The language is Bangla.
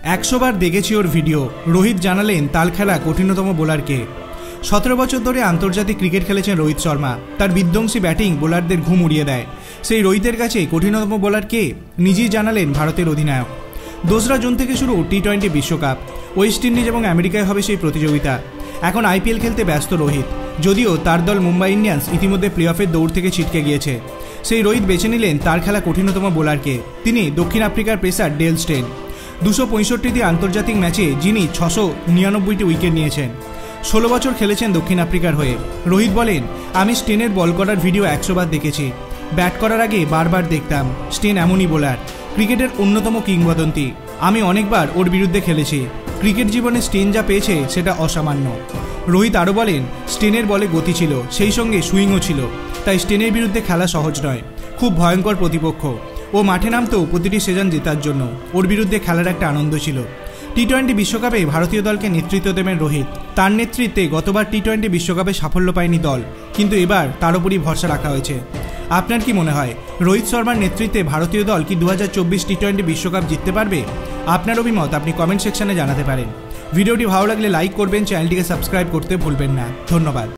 100 বার দেখেছি ওর ভিডিও। রোহিত জানালেন তাল খেলা কঠিনতম বোলারকে। 17 বছর ধরে আন্তর্জাতিক ক্রিকেট খেলেছেন রোহিত শর্মা। তার বিধ্বংসী ব্যাটিং বোলারদের ঘুম উড়িয়ে দেয়। সেই রোহিতের কাছে কঠিনতম বোলার কে, নিজেই জানালেন ভারতের অধিনায়ক। 2রা জুন থেকে শুরু টি-20 বিশ্বকাপ। ওয়েস্ট ইন্ডিজ এবং আমেরিকায় হবে সেই প্রতিযোগিতা। এখন আইপিএল খেলতে ব্যস্ত রোহিত, যদিও তার দল মুম্বাই ইন্ডিয়ান্স ইতিমধ্যে প্লে অফের দৌড় থেকে ছিটকে গিয়েছে। সেই রোহিত বেছে নিলেন তার খেলা কঠিনতম বোলারকে। তিনি দক্ষিণ আফ্রিকার পেসার ডেল স্টেন। 265টি আন্তর্জাতিক ম্যাচে যিনি 699টি উইকেট নিয়েছেন। 16 বছর খেলেছেন দক্ষিণ আফ্রিকার হয়ে। রোহিত বলেন, আমি স্টেনের বল করার ভিডিও 100 বার দেখেছি। ব্যাট করার আগে বারবার দেখতাম। স্টেন এমনই বোলার, ক্রিকেটের অন্যতম কিংবদন্তি। আমি অনেকবার ওর বিরুদ্ধে খেলেছি। ক্রিকেট জীবনে স্টেন যা পেয়েছে সেটা অসামান্য। রোহিত আরও বলেন, স্টেনের বলে গতি ছিল, সেই সঙ্গে সুইংও ছিল। তাই স্টেনের বিরুদ্ধে খেলা সহজ নয়, খুব ভয়ঙ্কর প্রতিপক্ষ। ও মাঠে নামতো প্রতিটি সিজন জেতার জন্য। ওর বিরুদ্ধে খেলার একটা আনন্দ ছিল। টি-20 বিশ্বকাপে ভারতীয় দলকে নেতৃত্ব দেবেন রোহিত। তার নেতৃত্বে গতবার টি-20 বিশ্বকাপে সাফল্য পায়নি দল, কিন্তু এবার তার উপরই ভরসা রাখা হয়েছে। আপনার কি মনে হয়, রোহিত শর্মার নেতৃত্বে ভারতীয় দল কি 2024 টি-20 বিশ্বকাপ জিততে পারবে? আপনার অভিমত আপনি কমেন্ট সেকশনে জানাতে পারেন। ভিডিওটি ভালো লাগলে লাইক করবেন, চ্যানেলটিকে সাবস্ক্রাইব করতে ভুলবেন না। ধন্যবাদ।